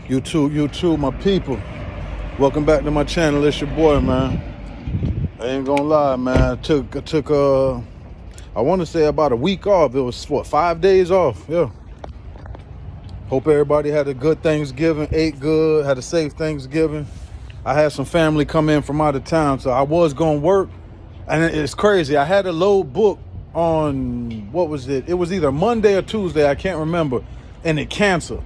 You too, my people. Welcome back to my channel. It's your boy, man. I ain't gonna lie, man. I want to say about a week off. It was what, 5 days off? Yeah. Hope everybody had a good Thanksgiving, ate good, had a safe Thanksgiving. I had some family come in from out of town, so I was gonna work, and it's crazy. I had a load book on what was it? It was either Monday or Tuesday. I can't remember, and it canceled.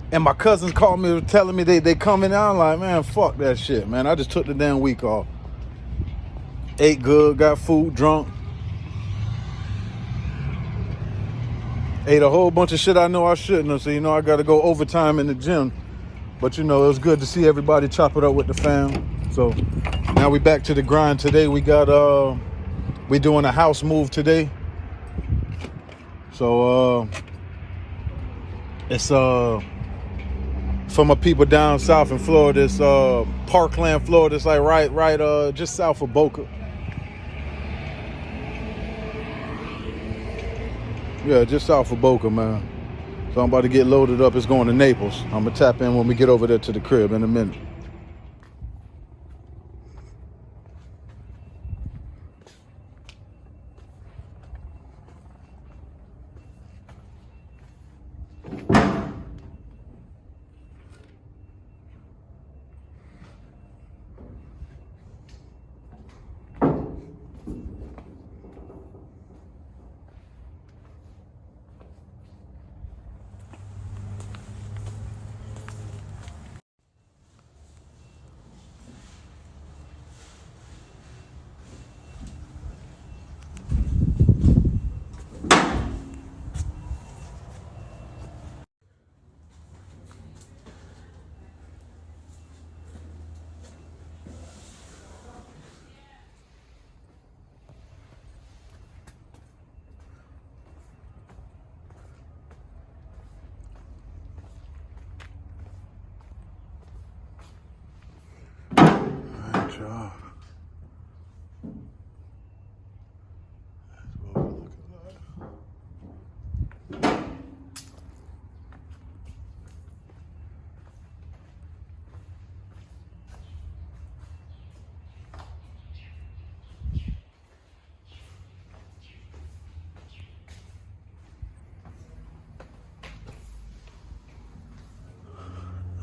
And my cousins called me telling me they coming out. I'm like, man, fuck that shit, man. I just took the damn week off. Ate good, got food, drunk. Ate a whole bunch of shit I know I shouldn't have. So, I got to go overtime in the gym. But, it was good to see everybody chop it up with the fam. So now we back to the grind today. We doing a house move today. So it's for my people down south in Florida. It's Parkland, Florida. It's like right just south of Boca. Yeah, just south of Boca, man. So I'm about to get loaded up. It's going to Naples. I'm going to tap in when we get over there to the crib in a minute.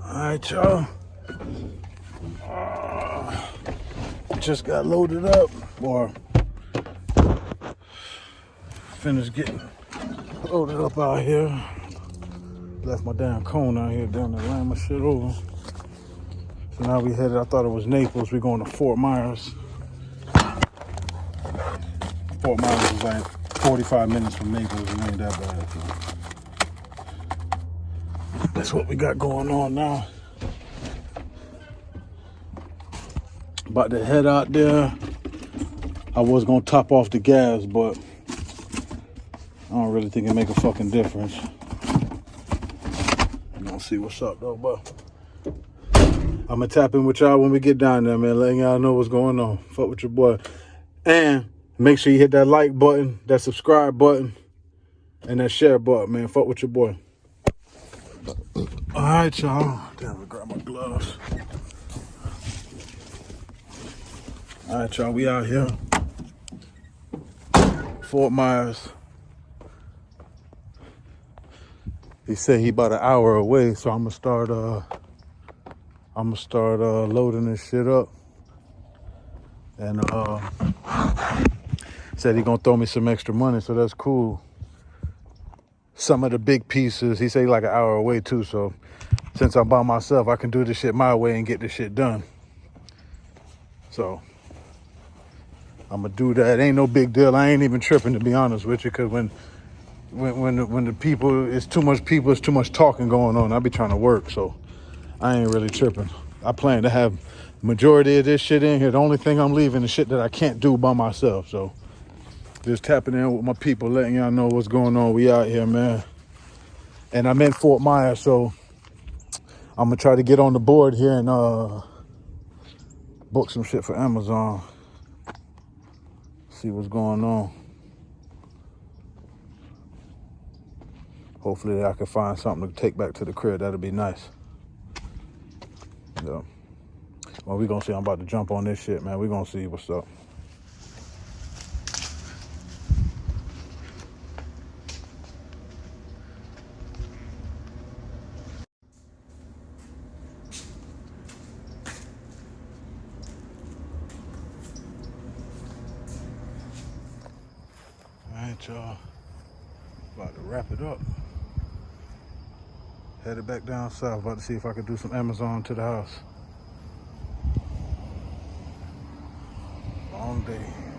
All right, y'all. Just got loaded up, or finished getting loaded up out here. Left my damn cone out here down there, ran my shit over. So now we headed, I thought it was Naples. We're going to Fort Myers. Fort Myers is like 45 minutes from Naples. It ain't that bad. So that's what we got going on now. About to head out there. I was gonna top off the gas, but I don't really think it make a fucking difference. I'm gonna see what's up though, but I'm gonna tap in with y'all when we get down there, man. Letting y'all know what's going on. Fuck with your boy. And make sure you hit that like button, that subscribe button, and that share button, man. Fuck with your boy. All right, y'all. Damn, I grab my gloves. All right, y'all. We out here. Fort Myers. He said he about an hour away, so I'm gonna start loading this shit up. And said he gonna throw me some extra money, so that's cool. Some of the big pieces, he said like an hour away too, so since I'm by myself, I can do this shit my way and get this shit done. So I'm gonna do that. It ain't no big deal. I ain't even tripping, to be honest with you, because when the people, it's too much people, it's too much talking going on. I be trying to work, so I ain't really tripping. I plan to have majority of this shit in here. The only thing I'm leaving is shit that I can't do by myself. So just tapping in with my people, letting y'all know what's going on. We out here, man. And I'm in Fort Myers, so I'm gonna try to get on the board here and book some shit for Amazon. See what's going on. Hopefully I can find something to take back to the crib. That'll be nice. Yeah. Well, we gonna see. I'm about to jump on this shit, man. We gonna see what's up. All right, y'all. About to wrap it up. Headed back down south. About to see if I could do some Amazon to the house. Long day.